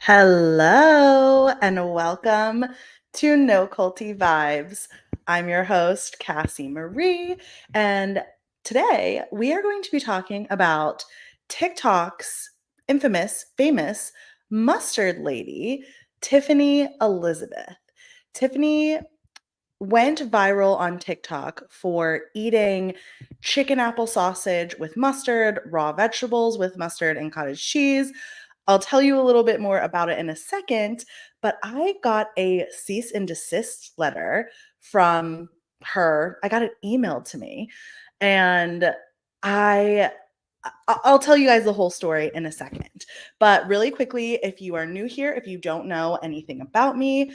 Hello and welcome to No Culty Vibes. I'm your host, Cassie Marie, and today we are going to be talking about TikTok's famous mustard lady, Tiffany Elizabeth. Tiffany went viral on TikTok for eating chicken apple sausage with mustard, raw vegetables with mustard, and cottage cheese. I'll tell you a little bit more about it in a second, but I got a cease and desist letter from her. I got it emailed to me, and I I'll tell you guys the whole story in a second. But really quickly, if you are new here, if you don't know anything about me,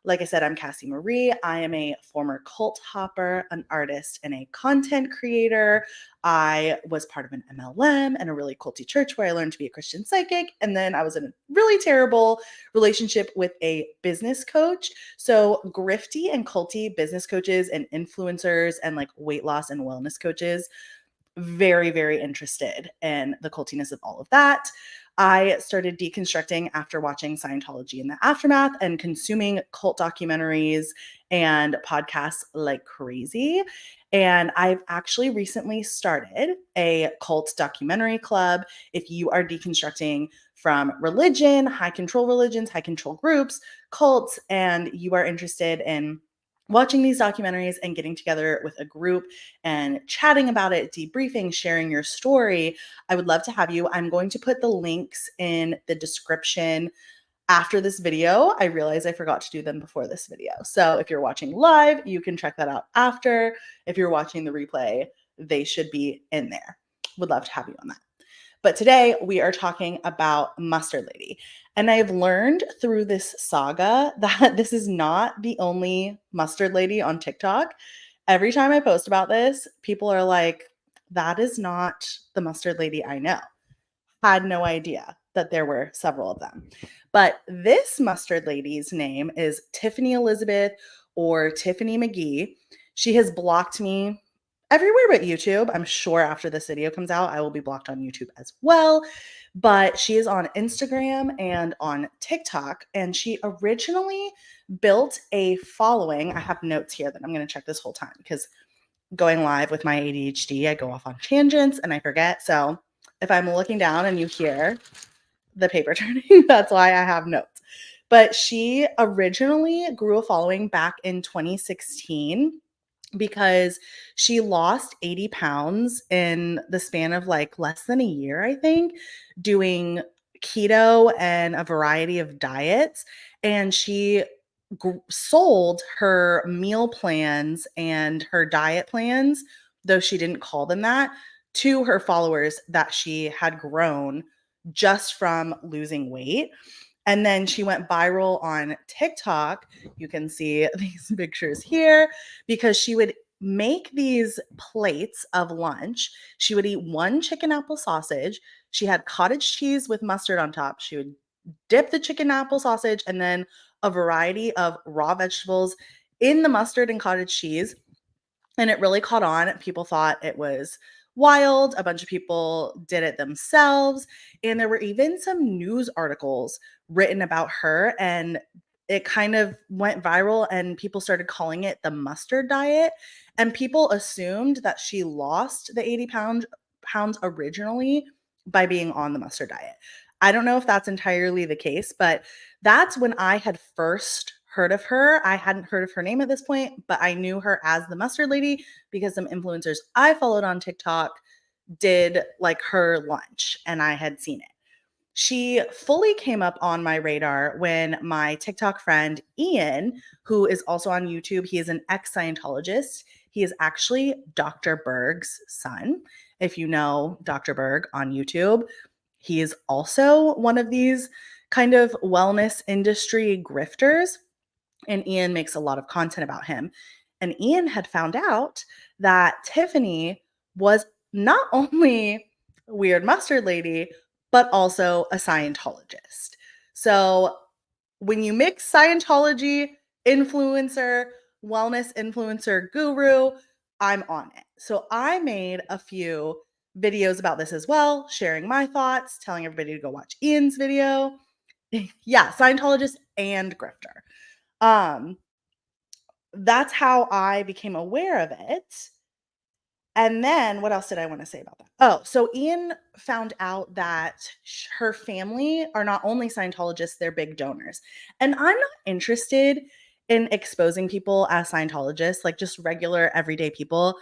like I said, I'm Cassie Marie. I am a former cult hopper, an artist, and a content creator. I was part of an MLM and a really culty church where I learned to be a Christian psychic. And then I was in a really terrible relationship with a business coach. So, grifty and culty business coaches and influencers and like weight loss and wellness coaches, very, very interested in the cultiness of all of that. I started deconstructing after watching Scientology in the aftermath and consuming cult documentaries and podcasts like crazy. And I've actually recently started a cult documentary club. If you are deconstructing from religion, high control religions, high control groups, cults, and you are interested in watching these documentaries and getting together with a group and chatting about it, debriefing, sharing your story, I would love to have you. I'm going to put the links in the description after this video. I realized I forgot to do them before this video. So if you're watching live, you can check that out after. If you're watching the replay, they should be in there. Would love to have you on that. But today we are talking about Mustard Lady. And I've learned through this saga that this is not the only Mustard Lady on TikTok. Every time I post about this, people are like, that is not the Mustard Lady I know. Had no idea that there were several of them. But this Mustard Lady's name is Tiffany Elizabeth or Tiffany McGee. She has blocked me everywhere but YouTube. I'm sure after this video comes out, I will be blocked on YouTube as well. But she is on Instagram and on TikTok, and she originally built a following. I have notes here that I'm going to check this whole time because going live with my ADHD, I go off on tangents and I forget. So if I'm looking down and you hear the paper turning, that's why I have notes. But she originally grew a following back in 2016 because she lost 80 pounds in the span of like less than a year, I think, doing keto and a variety of diets. And she sold her meal plans and her diet plans, though she didn't call them that, to her followers that she had grown just from losing weight. And then she went viral on TikTok. You can see these pictures here because she would make these plates of lunch. She would eat one chicken apple sausage. She had cottage cheese with mustard on top. She would dip the chicken apple sausage and then a variety of raw vegetables in the mustard and cottage cheese. And it really caught on. People thought it was wild. A bunch of people did it themselves. And there were even some news articles written about her. And it kind of went viral, and people started calling it the mustard diet. And people assumed that she lost the 80 pounds originally by being on the mustard diet. I don't know if that's entirely the case, but that's when I had first heard of her. I hadn't heard of her name at this point, but I knew her as the mustard lady because some influencers I followed on TikTok did like her lunch and I had seen it. She fully came up on my radar when my TikTok friend Ian, who is also on YouTube, he is an ex-Scientologist. He is actually Dr. Berg's son. If you know Dr. Berg on YouTube, he is also one of these kind of wellness industry grifters, and Ian makes a lot of content about him. And Ian had found out that Tiffany was not only Weird Mustard Lady, but also a Scientologist. So when you mix Scientology, influencer, wellness influencer, guru, I'm on it. So I made a few videos about this as well, sharing my thoughts, telling everybody to go watch Ian's video. Yeah, Scientologist and grifter. Um, that's how I became aware of it. And then what else did I want to say about that? Oh, so Ian found out that her family are not only Scientologists, they're big donors. And I'm not interested in exposing people as Scientologists, like just regular everyday people.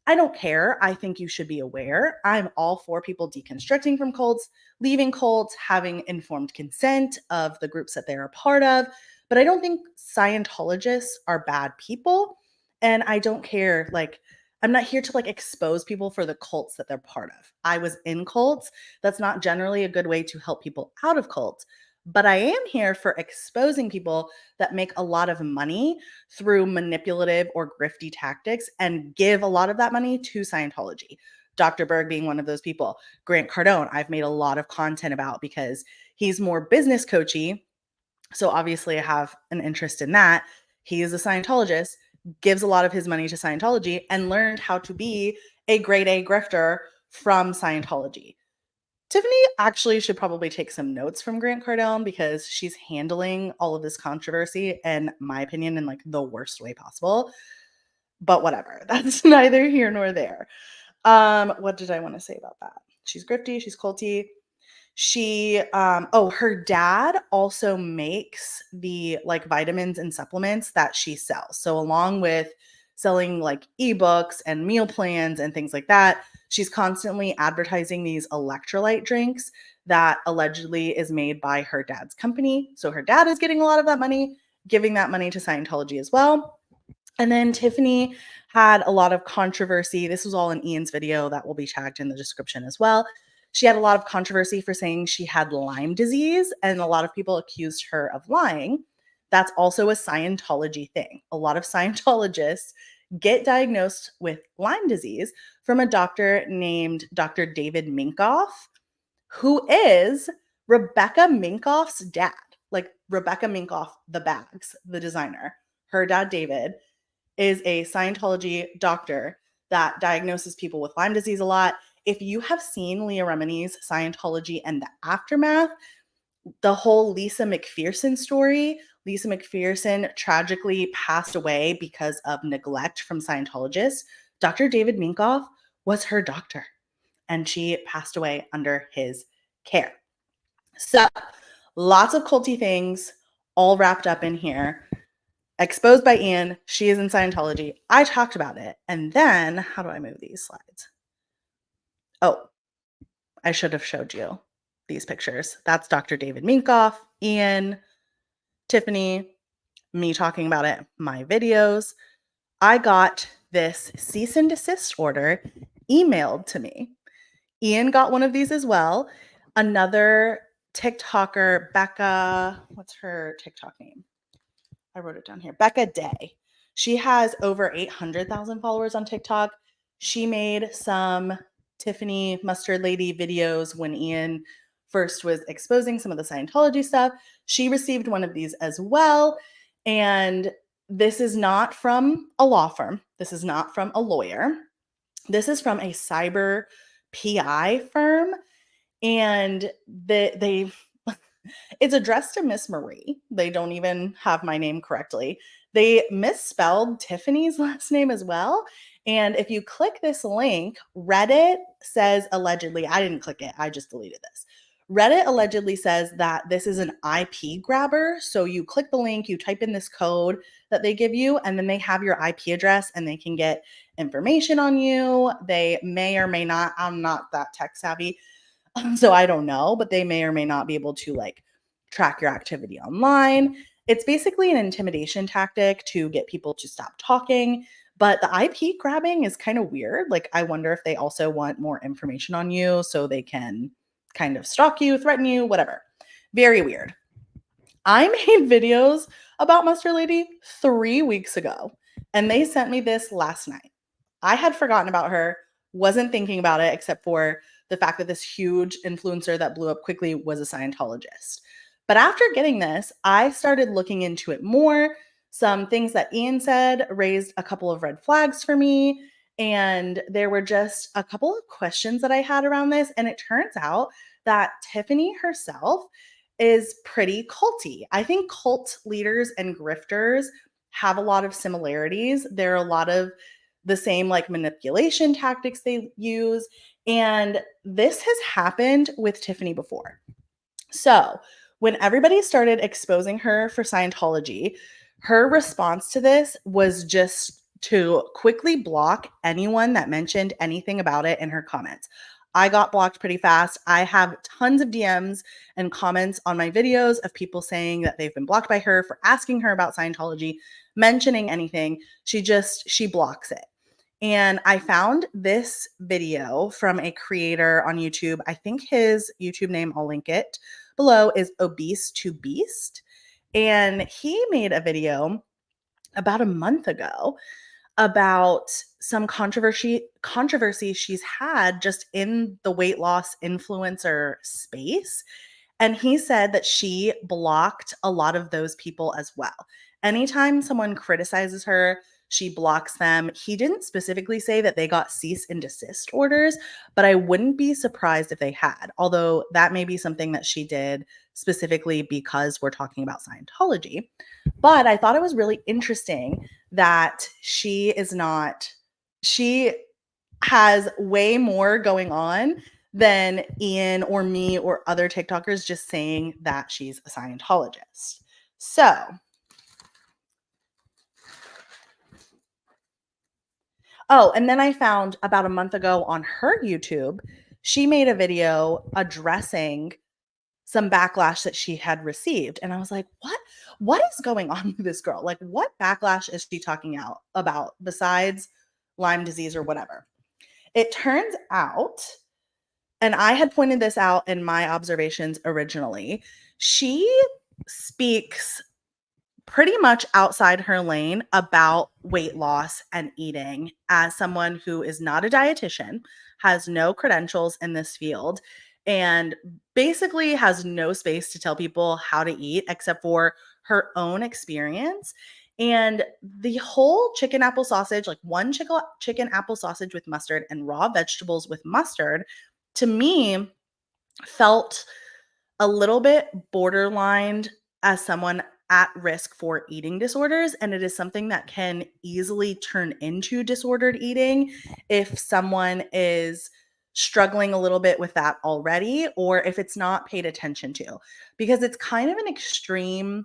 I don't care. I think you should be aware. I'm all for people deconstructing from cults, leaving cults, having informed consent of the groups that they're a part of. But I don't think Scientologists are bad people. And I don't care. Like, I'm not here to like expose people for the cults that they're part of. I was in cults. That's not generally a good way to help people out of cults. But I am here for exposing people that make a lot of money through manipulative or grifty tactics and give a lot of that money to Scientology. Dr. Berg being one of those people. Grant Cardone, I've made a lot of content about because he's more business coachy. So obviously I have an interest in that. He is a Scientologist, gives a lot of his money to Scientology, and learned how to be a grade A grifter from Scientology. Tiffany actually should probably take some notes from Grant Cardone because she's handling all of this controversy, in my opinion, in like the worst way possible. But whatever, that's neither here nor there. What did I want to say about that? She's grifty, she's culty. Her dad also makes the like vitamins and supplements that she sells. So along with selling like ebooks and meal plans and things like that, she's constantly advertising these electrolyte drinks that allegedly is made by her dad's company. So her dad is getting a lot of that money, giving that money to Scientology as well. And then Tiffany had a lot of controversy. This was all in Ian's video that will be tagged in the description as well. She had a lot of controversy for saying she had Lyme disease, and a lot of people accused her of lying. That's also a Scientology thing. A lot of Scientologists get diagnosed with Lyme disease from a doctor named Dr. David Minkoff, who is Rebecca Minkoff's dad. Like Rebecca Minkoff, the bags, the designer. Her dad, David, is a Scientology doctor that diagnoses people with Lyme disease a lot. If you have seen Leah Remini's Scientology and the Aftermath, the whole Lisa McPherson story, Lisa McPherson tragically passed away because of neglect from Scientologists. Dr. David Minkoff was her doctor, and she passed away under his care. So, lots of culty things all wrapped up in here. Exposed by Ian. She is in Scientology. I talked about it. And then, how do I move these slides? Oh, I should have showed you these pictures. That's Dr. David Minkoff, Ian, Tiffany, me talking about it, my videos. I got this cease and desist order emailed to me. Ian got one of these as well. Another TikToker, Becca, what's her TikTok name? I wrote it down here. Becca Day. She has over 800,000 followers on TikTok. She made some Tiffany Mustard Lady videos when Ian first was exposing some of the Scientology stuff. She received one of these as well. And this is not from a law firm. This is not from a lawyer. This is from a cyber PI firm. And they it's addressed to Miss Marie. They don't even have my name correctly. They misspelled Tiffany's last name as well. And if you click this link, Reddit says allegedly, I didn't click it, I just deleted this. Reddit allegedly says that this is an IP grabber. So you click the link, you type in this code that they give you, and then they have your IP address and they can get information on you. They may or may not, I'm not that tech savvy, so I don't know, but they may or may not be able to like track your activity online. It's basically an intimidation tactic to get people to stop talking. But the IP grabbing is kind of weird. Like, I wonder if they also want more information on you so they can kind of stalk you, threaten you, whatever. Very weird. I made videos about Mustard Lady 3 weeks ago, and they sent me this last night. I had forgotten about her, wasn't thinking about it except for the fact that this huge influencer that blew up quickly was a Scientologist. But after getting this, I started looking into it more. Some things that Ian said raised a couple of red flags for me. And there were just a couple of questions that I had around this. And it turns out that Tiffany herself is pretty culty. I think cult leaders and grifters have a lot of similarities. There are a lot of the same like manipulation tactics they use. And this has happened with Tiffany before. So, when everybody started exposing her for Scientology, her response to this was just to quickly block anyone that mentioned anything about it in her comments. I got blocked pretty fast. I have tons of DMs and comments on my videos of people saying that they've been blocked by her for asking her about Scientology, mentioning anything. She blocks it. And I found this video from a creator on YouTube. I think his YouTube name, I'll link it below, is Obese to Beast. And he made a video about a month ago about some controversy she's had just in the weight loss influencer space. And he said that she blocked a lot of those people as well. Anytime someone criticizes her, she blocks them. He didn't specifically say that they got cease and desist orders, but I wouldn't be surprised if they had, although that may be something that she did specifically because we're talking about Scientology. But I thought it was really interesting that she has way more going on than Ian or me or other TikTokers just saying that she's a Scientologist. So, oh, and then I found about a month ago on her YouTube, she made a video addressing some backlash that she had received. And I was like, what is going on with this girl? Like, what backlash is she talking about besides Lyme disease or whatever? It turns out, and I had pointed this out in my observations originally, she speaks pretty much outside her lane about weight loss and eating as someone who is not a dietitian, has no credentials in this field, and basically has no space to tell people how to eat except for her own experience. And the whole chicken apple sausage, like one chicken apple sausage with mustard and raw vegetables with mustard, to me felt a little bit borderline as someone at risk for eating disorders. And it is something that can easily turn into disordered eating if someone is struggling a little bit with that already, or if it's not paid attention to, because it's kind of an extreme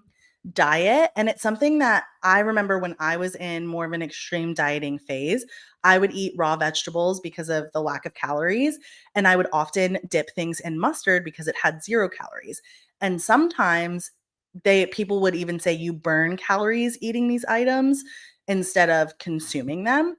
diet. And it's something that I remember when I was in more of an extreme dieting phase, I would eat raw vegetables because of the lack of calories. And I would often dip things in mustard because it had 0 calories. And sometimes people would even say you burn calories eating these items instead of consuming them.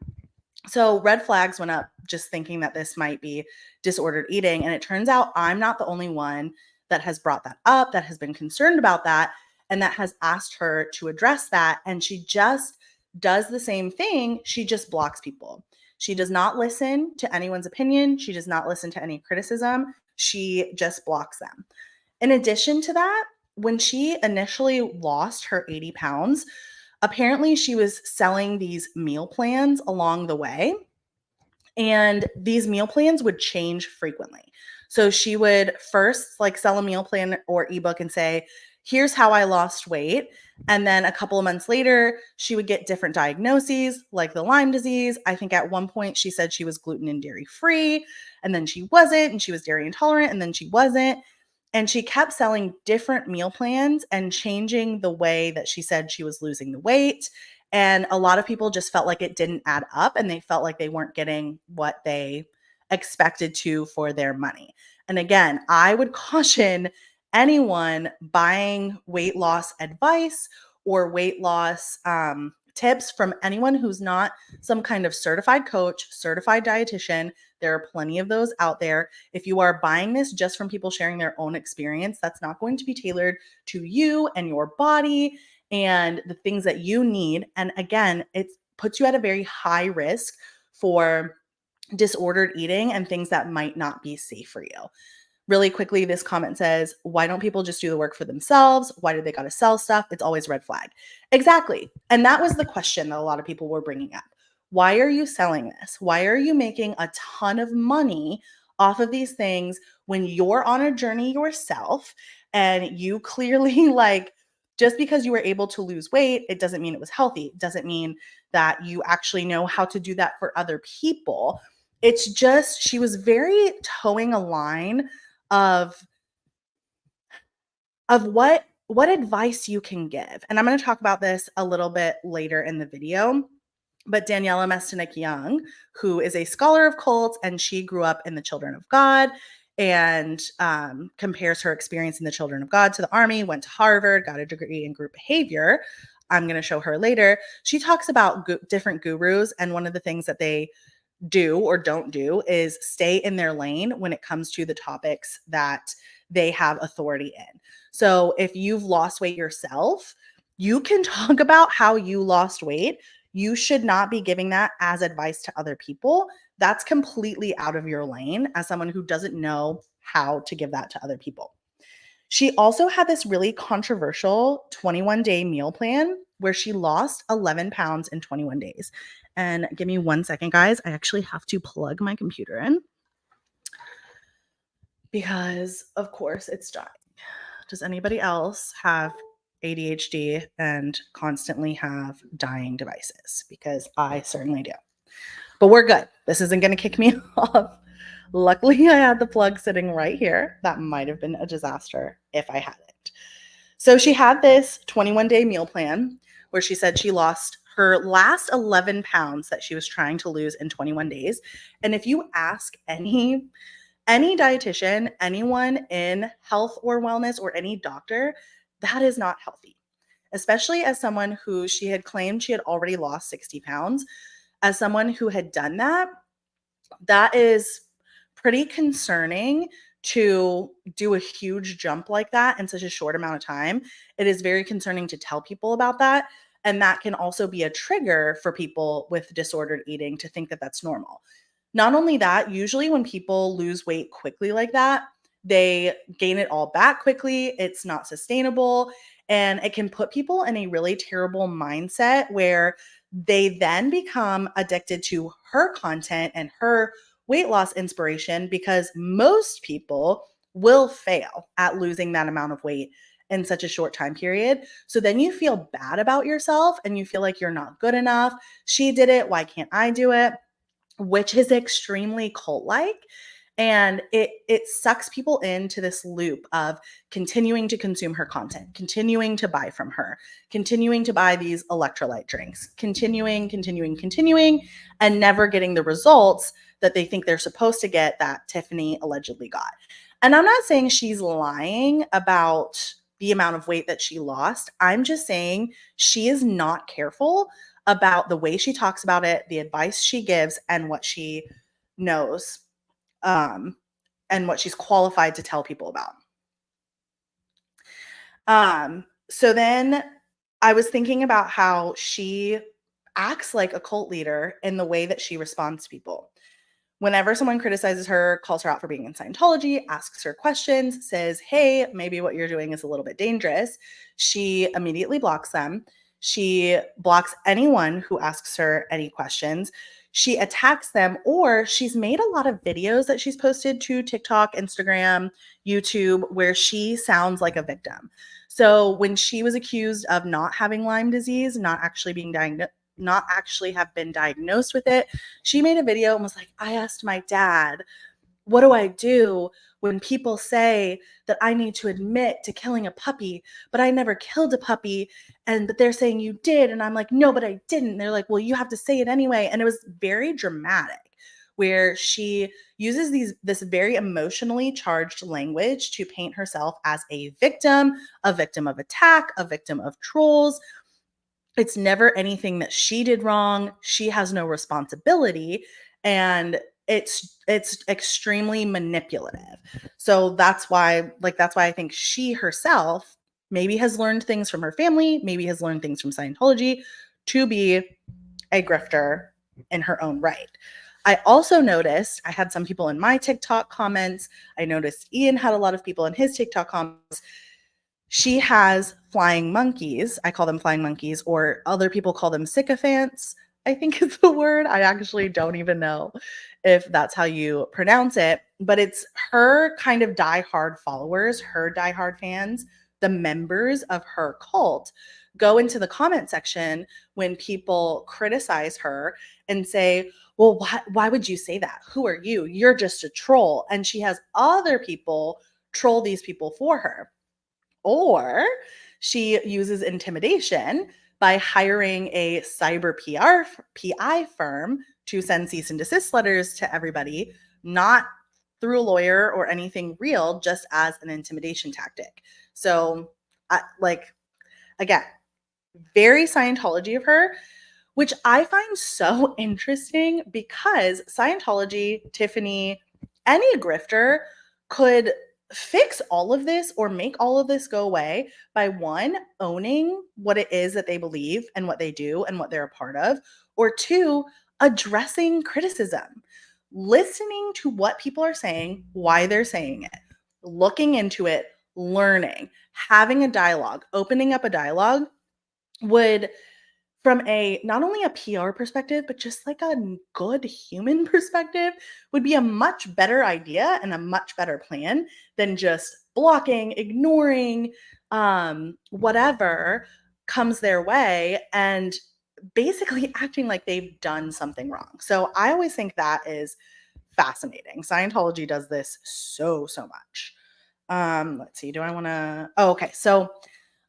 So red flags went up just thinking that this might be disordered eating. And it turns out I'm not the only one that has brought that up, that has been concerned about that, and that has asked her to address that. And she just does the same thing. She just blocks people. She does not listen to anyone's opinion. She does not listen to any criticism. She just blocks them. In addition to that, when she initially lost her 80 pounds, apparently she was selling these meal plans along the way. And these meal plans would change frequently. So she would first like sell a meal plan or ebook and say, here's how I lost weight. And then a couple of months later, she would get different diagnoses like the Lyme disease. I think at one point she said she was gluten and dairy free, and then she wasn't, and she was dairy intolerant, and then she wasn't. And she kept selling different meal plans and changing the way that she said she was losing the weight. And a lot of people just felt like it didn't add up and they felt like they weren't getting what they expected to for their money. And again, I would caution anyone buying weight loss advice or weight loss tips from anyone who's not some kind of certified coach, certified dietitian. There are plenty of those out there. If you are buying this just from people sharing their own experience, that's not going to be tailored to you and your body and the things that you need. And again, it puts you at a very high risk for disordered eating and things that might not be safe for you. Really quickly, this comment says, why don't people just do the work for themselves? Why do they got to sell stuff? It's always red flag. Exactly. And that was the question that a lot of people were bringing up. Why are you selling this? Why are you making a ton of money off of these things when you're on a journey yourself? And you clearly, like, just because you were able to lose weight, it doesn't mean it was healthy. It doesn't mean that you actually know how to do that for other people. It's just, she was very towing a line of what advice you can give. And I'm going to talk about this a little bit later in the video. But Daniela Mestenik Young, who is a scholar of cults, and she grew up in the Children of God, and compares her experience in the Children of God to the Army, went to Harvard, got a degree in group behavior. I'm going to show her later. She talks about different gurus, and one of the things that they do or don't do is stay in their lane when it comes to the topics that they have authority in. So if you've lost weight yourself, you can talk about how you lost weight. You should not be giving that as advice to other people. That's completely out of your lane as someone who doesn't know how to give that to other people. She also had this really controversial 21-day meal plan where she lost 11 pounds in 21 days. And give me 1 second, guys. I actually have to plug my computer in because, of course, it's dying. Does anybody else have ADHD and constantly have dying devices? Because I certainly do. But we're good. This isn't going to kick me off. Luckily, I had the plug sitting right here. That might have been a disaster if I hadn't. So she had this 21-day meal plan where she said she lost her last 11 pounds that she was trying to lose in 21 days. And if you ask any dietitian, anyone in health or wellness, or any doctor, that is not healthy, especially as someone who she had claimed she had already lost 60 pounds. As someone who had done that, that is pretty concerning to do a huge jump like that in such a short amount of time. It is very concerning to tell people about that. And that can also be a trigger for people with disordered eating to think that that's normal. Not only that, usually when people lose weight quickly like that, they gain it all back quickly. It's not sustainable. And it can put people in a really terrible mindset where they then become addicted to her content and her weight loss inspiration, because most people will fail at losing that amount of weight in such a short time period. So then you feel bad about yourself and you feel like you're not good enough. She did it. Why can't I do it? Which is extremely cult-like. And it sucks people into this loop of continuing to consume her content, continuing to buy from her, continuing to buy these electrolyte drinks, continuing, and never getting the results that they think they're supposed to get that Tiffany allegedly got. And I'm not saying she's lying about the amount of weight that she lost. I'm just saying she is not careful about the way she talks about it, the advice she gives, and what she knows, and what she's qualified to tell people about. So then I was thinking about how she acts like a cult leader in the way that she responds to people. Whenever someone criticizes her, calls her out for being in Scientology, asks her questions, says, hey, maybe what you're doing is a little bit dangerous, she immediately blocks them. She blocks anyone who asks her any questions. She attacks them, or she's made a lot of videos that she's posted to TikTok, Instagram, YouTube, where she sounds like a victim. So when she was accused of not having Lyme disease, not actually have been diagnosed with it, she made a video and was like, I asked my dad, what do I do when people say that I need to admit to killing a puppy, but I never killed a puppy, but they're saying you did, and I'm like, no, but I didn't. And they're like, well, you have to say it anyway. And it was very dramatic, where she uses this very emotionally charged language to paint herself as a victim of attack, a victim of trolls. It's never anything that she did wrong. She has no responsibility, and it's extremely manipulative. So that's why I think she herself maybe has learned things from her family, maybe has learned things from Scientology to be a grifter in her own right. I also noticed, I had some people in my TikTok comments. I noticed Ian had a lot of people in his TikTok comments. She has flying monkeys. I call them flying monkeys, or other people call them sycophants. I think is the word. I actually don't even know if that's how you pronounce it, but it's her kind of diehard followers, her diehard fans, the members of her cult go into the comment section when people criticize her and say, well, why would you say that? Who are you? You're just a troll. And she has other people troll these people for her. Or she uses intimidation by hiring a cyber PI firm to send cease and desist letters to everybody, not through a lawyer or anything real, just as an intimidation tactic. So, again, very Scientology of her, which I find so interesting because Scientology, Tiffany, any grifter could fix all of this or make all of this go away by one, owning what it is that they believe and what they do and what they're a part of, or two, addressing criticism, listening to what people are saying, why they're saying it, looking into it, learning, having a dialogue, opening up a dialogue would, from a not only a PR perspective, but just like a good human perspective, would be a much better idea and a much better plan than just blocking, ignoring, whatever comes their way and basically acting like they've done something wrong. So I always think that is fascinating. Scientology does this so much. Let's see. Do I want to? Oh, okay. So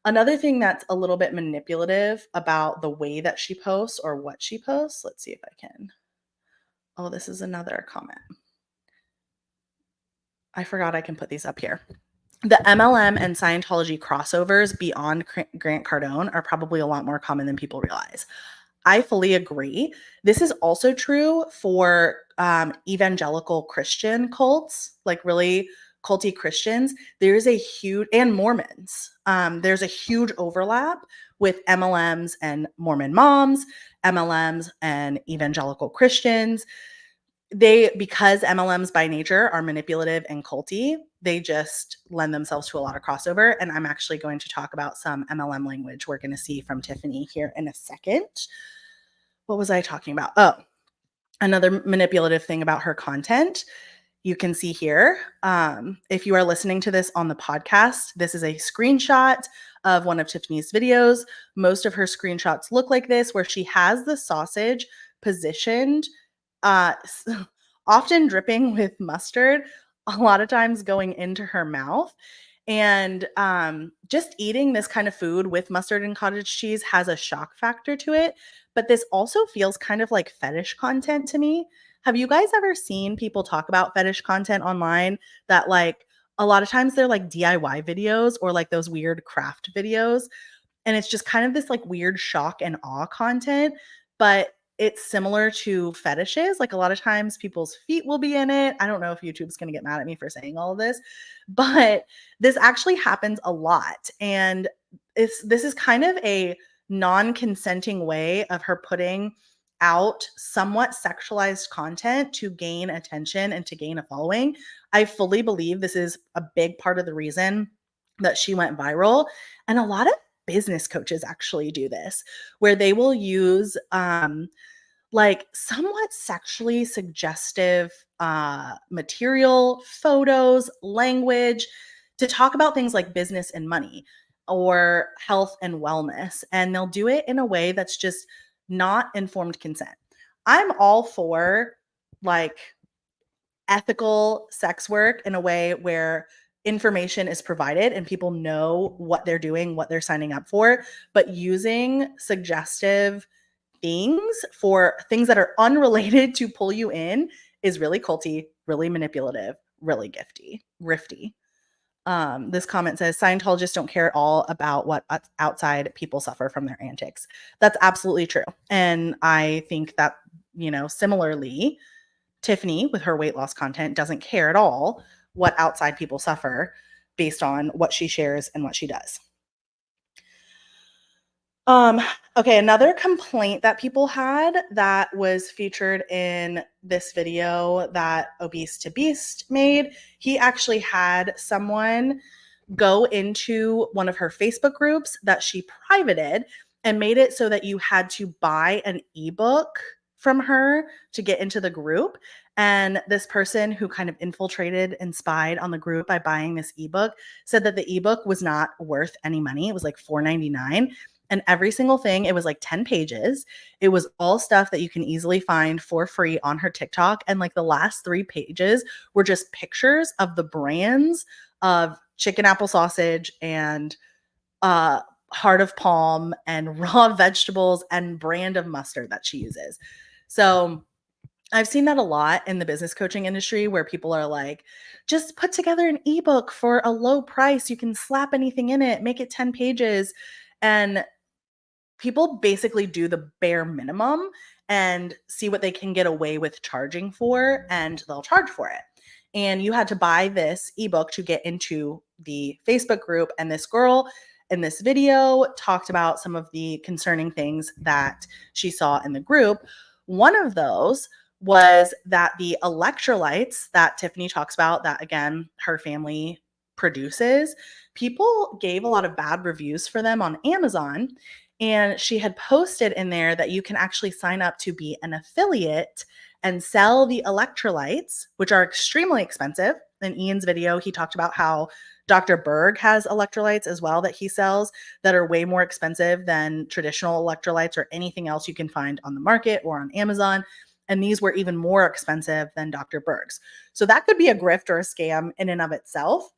another thing that's a little bit manipulative about the way that she posts or what she posts, let's see if I can. Oh, this is another comment. I forgot I can put these up here. The MLM and Scientology crossovers beyond Grant Cardone are probably a lot more common than people realize. I fully agree. This is also true for evangelical Christian cults, like really culty Christians. There's a huge, and Mormons. There's a huge overlap with MLMs and Mormon moms, MLMs and evangelical Christians. Because MLMs by nature are manipulative and culty, they just lend themselves to a lot of crossover. And I'm actually going to talk about some MLM language we're going to see from Tiffany here in a second. What was I talking about? Oh, another manipulative thing about her content. You can see here, if you are listening to this on the podcast, this is a screenshot of one of Tiffany's videos. Most of her screenshots look like this, where she has the sausage positioned, uh, often dripping with mustard, a lot of times going into her mouth. And just eating this kind of food with mustard and cottage cheese has a shock factor to it. But this also feels kind of like fetish content to me. Have you guys ever seen people talk about fetish content online that, like, a lot of times they're like DIY videos or like those weird craft videos? And it's just kind of this like weird shock and awe content, but it's similar to fetishes. Like a lot of times people's feet will be in it. I don't know if YouTube's going to get mad at me for saying all of this, but this actually happens a lot. And this is kind of a non-consenting way of her putting out somewhat sexualized content to gain attention and to gain a following. I fully believe this is a big part of the reason that she went viral. And a lot of business coaches actually do this, where they will use like somewhat sexually suggestive material, photos, language to talk about things like business and money or health and wellness. And they'll do it in a way that's just not informed consent. I'm all for like ethical sex work in a way where information is provided and people know what they're doing, what they're signing up for, but using suggestive things for things that are unrelated to pull you in is really culty, really manipulative, really grifty. This comment says Scientologists don't care at all about what outside people suffer from their antics. That's absolutely true. And I think that, similarly, Tiffany with her weight loss content doesn't care at all what outside people suffer based on what she shares and what she does. Okay, another complaint that people had that was featured in this video that Obese to Beast made, he actually had someone go into one of her Facebook groups that she privated and made it so that you had to buy an ebook from her to get into the group. And this person who kind of infiltrated and spied on the group by buying this ebook said that the ebook was not worth any money. It was like $4.99. And every single thing, it was like 10 pages. It was all stuff that you can easily find for free on her TikTok. And like the last 3 pages were just pictures of the brands of chicken apple sausage and uh heart of palm and raw vegetables and brand of mustard that she uses. So I've seen that a lot in the business coaching industry where people are like, just put together an ebook for a low price. You can slap anything in it, make it 10 pages. And people basically do the bare minimum and see what they can get away with charging for, and they'll charge for it. And you had to buy this ebook to get into the Facebook group. And this girl in this video talked about some of the concerning things that she saw in the group. One of those was that the electrolytes that Tiffany talks about, that again, her family produces, people gave a lot of bad reviews for them on Amazon. And she had posted in there that you can actually sign up to be an affiliate and sell the electrolytes, which are extremely expensive. In Ian's video, he talked about how Dr. Berg has electrolytes as well that he sells that are way more expensive than traditional electrolytes or anything else you can find on the market or on Amazon. And these were even more expensive than Dr. Berg's. So that could be a grift or a scam in and of itself.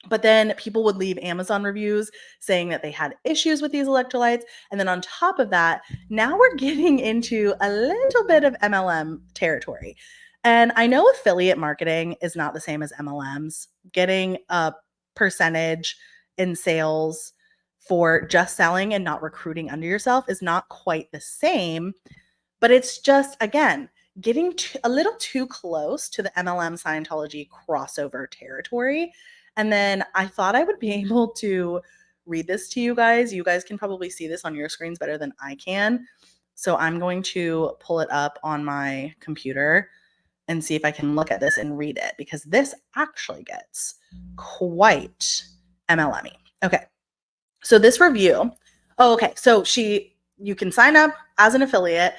But then people would leave Amazon reviews saying that they had issues with these electrolytes. And then on top of that, now we're getting into a little bit of MLM territory. And I know affiliate marketing is not the same as MLMs. Getting a percentage in sales for just selling and not recruiting under yourself is not quite the same. But it's just, again, getting a little too close to the MLM Scientology crossover territory. And then I thought I would be able to read this to you guys. You guys can probably see this on your screens better than I can. So I'm going to pull it up on my computer and see if I can look at this and read it, because this actually gets quite MLM-y. Okay. So this review, so you can sign up as an affiliate.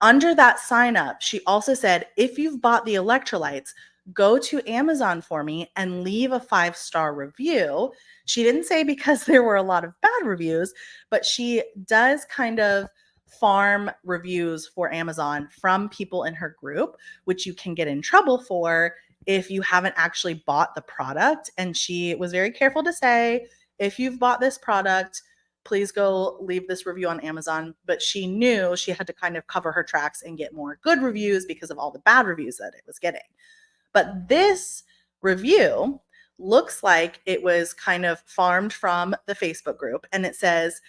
Under that sign up, she also said, if you've bought the electrolytes, go to Amazon for me and leave a 5-star review. She didn't say because there were a lot of bad reviews, but she does kind of farm reviews for Amazon from people in her group, which you can get in trouble for if you haven't actually bought the product. And she was very careful to say, if you've bought this product, please go leave this review on Amazon. But she knew she had to kind of cover her tracks and get more good reviews because of all the bad reviews that it was getting. But this review looks like it was kind of farmed from the Facebook group. And it says,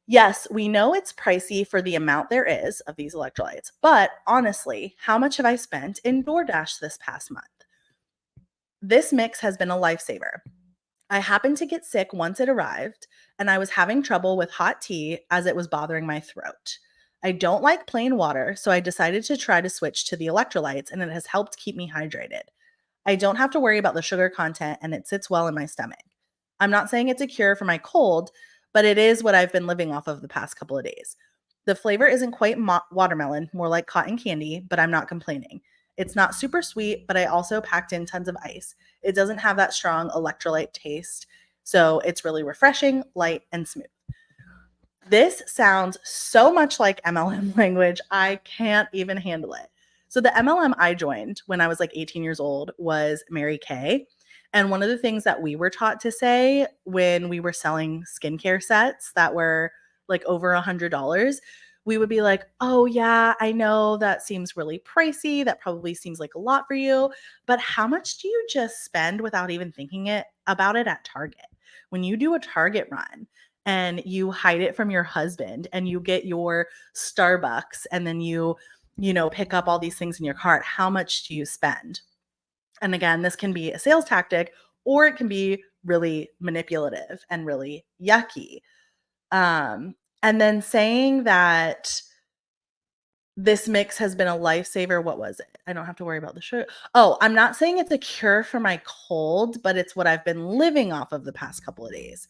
yes, we know it's pricey for the amount there is of these electrolytes, but honestly, how much have I spent in DoorDash this past month? This mix has been a lifesaver. I happened to get sick once it arrived, and I was having trouble with hot tea as it was bothering my throat. I don't like plain water, so I decided to try to switch to the electrolytes, and it has helped keep me hydrated. I don't have to worry about the sugar content, and it sits well in my stomach. I'm not saying it's a cure for my cold, but it is what I've been living off of the past couple of days. The flavor isn't quite watermelon, more like cotton candy, but I'm not complaining. It's not super sweet, but I also packed in tons of ice. It doesn't have that strong electrolyte taste, so it's really refreshing, light, and smooth. This sounds so much like MLM language, I can't even handle it. So the MLM I joined when I was like 18 years old was Mary Kay. And one of the things that we were taught to say when we were selling skincare sets that were like over $100, we would be like, oh yeah, I know that seems really pricey. That probably seems like a lot for you. But how much do you just spend without even thinking about it at Target? When you do a Target run and you hide it from your husband and you get your Starbucks and then you pick up all these things in your cart, how much do you spend? And again, this can be a sales tactic or it can be really manipulative and really yucky. And then saying that this mix has been a lifesaver. What was it? I don't have to worry about the sugar. Oh, I'm not saying it's a cure for my cold, but it's what I've been living off of the past couple of days.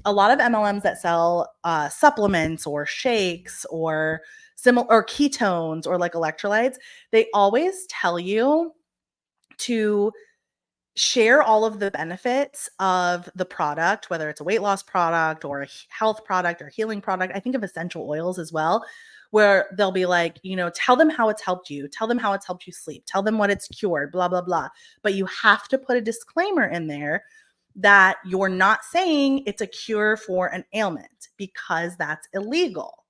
a lot of MLMs that sell supplements or shakes or similar or ketones or like electrolytes, they always tell you to share all of the benefits of the product, whether it's a weight loss product or a health product or healing product. I think of essential oils as well, where they'll be like, tell them how it's helped you, tell them how it's helped you sleep, tell them what it's cured, blah, blah, blah. But you have to put a disclaimer in there that you're not saying it's a cure for an ailment, because that's illegal.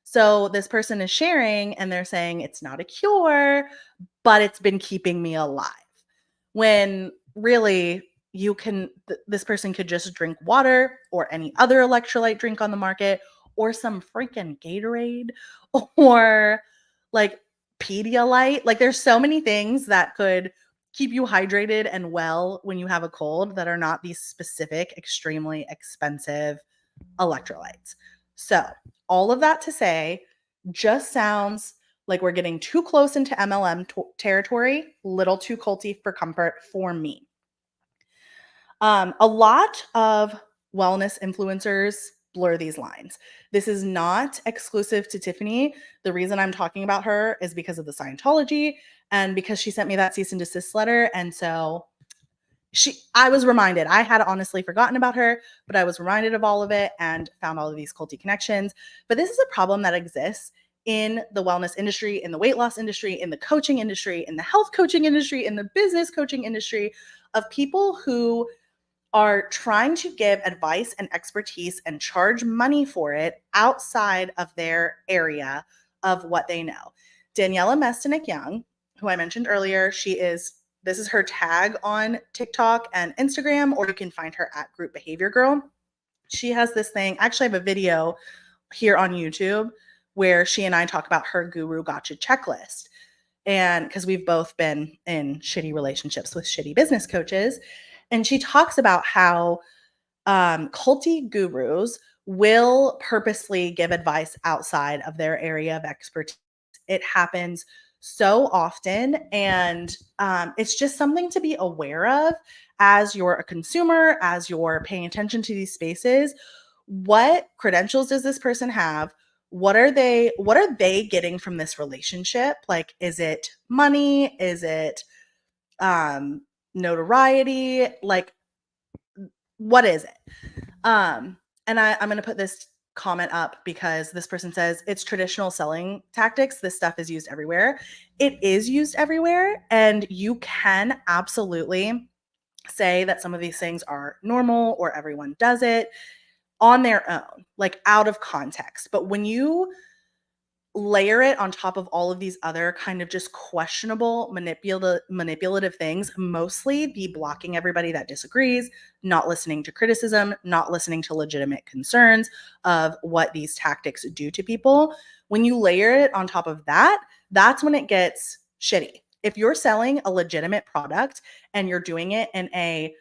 So this person is sharing and they're saying it's not a cure, but it's been keeping me alive. When really this person could just drink water or any other electrolyte drink on the market, or some freaking Gatorade, or like Pedialyte. Like there's so many things that could keep you hydrated and well when you have a cold that are not these specific, extremely expensive electrolytes. So all of that to say, just sounds like we're getting too close into MLM territory, little too culty for comfort for me. A lot of wellness influencers blur these lines. This is not exclusive to Tiffany. The reason I'm talking about her is because of the Scientology and because she sent me that cease and desist letter. And so I was reminded. I had honestly forgotten about her, but I was reminded of all of it and found all of these culty connections. But this is a problem that exists in the wellness industry, in the weight loss industry, in the coaching industry, in the health coaching industry, in the business coaching industry, of people who are trying to give advice and expertise and charge money for it outside of their area of what they know. Daniela Mestinik Young, who I mentioned earlier, this is her tag on TikTok and Instagram, or you can find her at Group Behavior Girl. She has this thing. I actually have a video here on YouTube where she and I talk about her Guru Gotcha checklist. And because we've both been in shitty relationships with shitty business coaches. And she talks about how culty gurus will purposely give advice outside of their area of expertise. It happens so often, and it's just something to be aware of as you're a consumer, as you're paying attention to these spaces. What credentials does this person have? What are they getting from this relationship? Like, is it money? Is it notoriety? Like, what is it? And I'm going to put this comment up because this person says it's traditional selling tactics. This stuff is used everywhere. It is used everywhere. And you can absolutely say that some of these things are normal or everyone does it on their own, like out of context. But when you layer it on top of all of these other kind of just questionable manipulative things, mostly the blocking everybody that disagrees, not listening to criticism, not listening to legitimate concerns of what these tactics do to people. When you layer it on top of that, that's when it gets shitty. If you're selling a legitimate product and you're doing it in a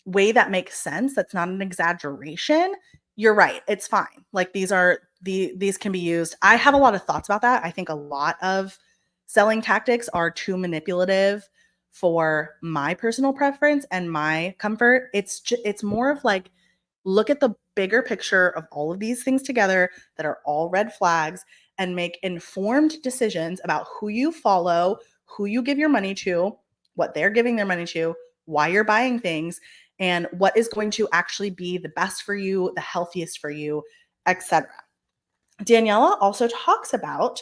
way that makes sense, that's not an exaggeration, you're right. It's fine. Like these can be used. I have a lot of thoughts about that. I think a lot of selling tactics are too manipulative for my personal preference and my comfort. It's more of like, look at the bigger picture of all of these things together that are all red flags, and make informed decisions about who you follow, who you give your money to, what they're giving their money to, why you're buying things, and what is going to actually be the best for you, the healthiest for you, etc. Daniela also talks about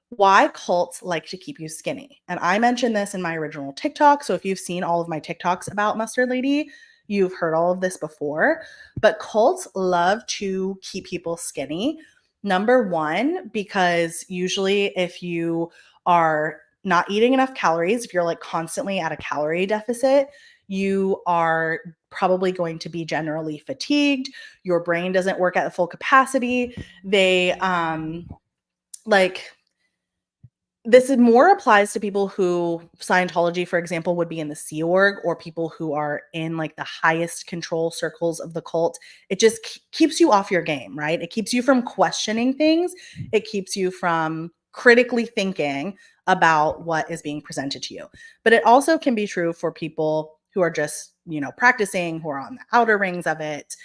why cults like to keep you skinny. And I mentioned this in my original TikTok. So if you've seen all of my TikToks about Mustard Lady, you've heard all of this before. But cults love to keep people skinny. Number one, because usually if you are not eating enough calories, if you're like constantly at a calorie deficit, you are probably going to be generally fatigued. Your brain doesn't work at full capacity. This more applies to people who Scientology, for example, would be in the Sea Org, or people who are in like the highest control circles of the cult. It just keeps you off your game, right? It keeps you from questioning things. It keeps you from critically thinking about what is being presented to you. But it also can be true for people who are just, practicing, who are on the outer rings of it.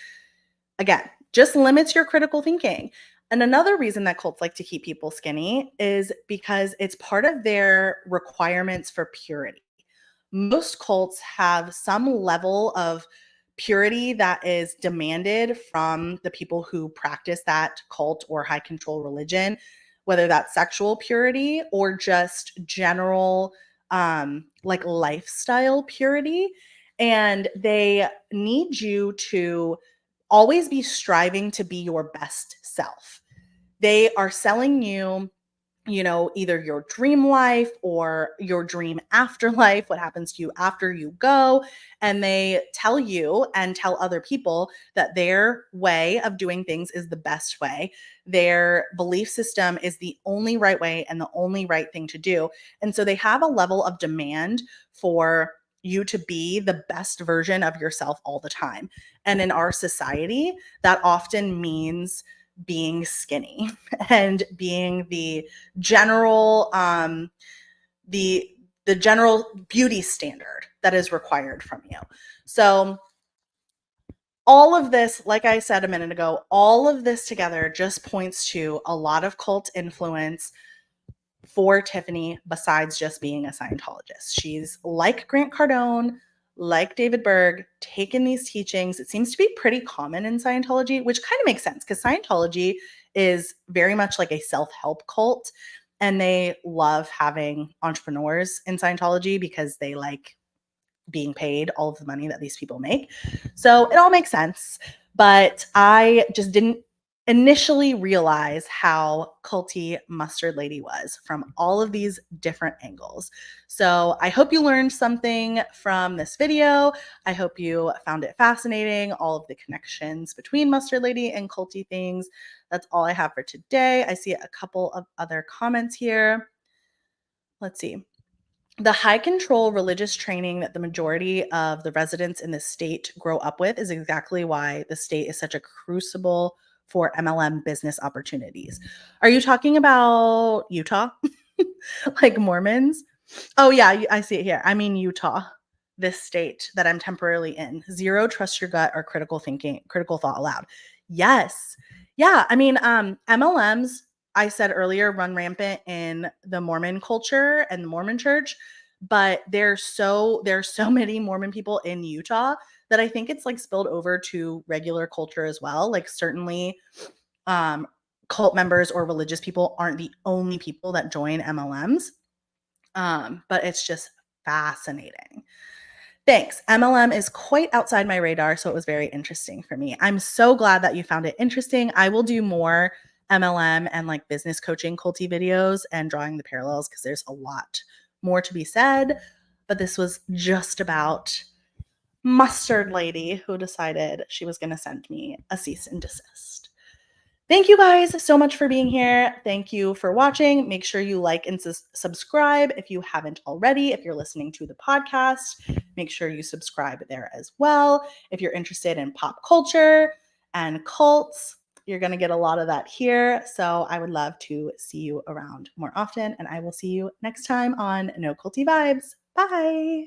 Again, just limits your critical thinking. And another reason that cults like to keep people skinny is because it's part of their requirements for purity. Most cults have some level of purity that is demanded from the people who practice that cult or high control religion, whether that's sexual purity or just general like lifestyle purity. And they need you to always be striving to be your best self. They are selling you, either your dream life or your dream afterlife, what happens to you after you go. And they tell you and tell other people that their way of doing things is the best way. Their belief system is the only right way and the only right thing to do. And so they have a level of demand for you to be the best version of yourself all the time. And in our society, that often means being skinny and being the general the general beauty standard that is required from you. So all of this, like I said a minute ago, all of this together just points to a lot of cult influence for Tiffany besides just being a Scientologist. She's like Grant Cardone, like David Berg, taken these teachings. It seems to be pretty common in Scientology, which kind of makes sense because Scientology is very much like a self-help cult, and they love having entrepreneurs in Scientology because they like being paid all of the money that these people make. So it all makes sense. But I just didn't initially realize how culty Mustard Lady was from all of these different angles. So I hope you learned something from this video. I hope you found it fascinating, all of the connections between Mustard Lady and culty things. That's all I have for today. I see a couple of other comments here. Let's see. The high control religious training that the majority of the residents in the state grow up with is exactly why the state is such a crucible for MLM business opportunities. Are you talking about Utah? Like Mormons? Oh, yeah, I see it here. I mean, Utah, this state that I'm temporarily in. Zero, trust your gut, or critical thinking, critical thought aloud. Yes. Yeah. I mean, MLMs, I said earlier, run rampant in the Mormon culture and the Mormon church, but there's so many Mormon people in Utah that I think it's like spilled over to regular culture as well. Like certainly um cult members or religious people aren't the only people that join MLMs. But it's just fascinating. Thanks. MLM is quite outside my radar, so it was very interesting for me. I'm so glad that you found it interesting. I will do more MLM and like business coaching culty videos and drawing the parallels because there's a lot more to be said. But this was just about Mustard Lady who decided she was going to send me a cease and desist. Thank you guys so much for being here. Thank you for watching. Make sure you like and subscribe if you haven't already. If you're listening to the podcast, make sure you subscribe there as well. If you're interested in pop culture and cults, you're going to get a lot of that here. So I would love to see you around more often. And I will see you next time on No Culty Vibes. Bye.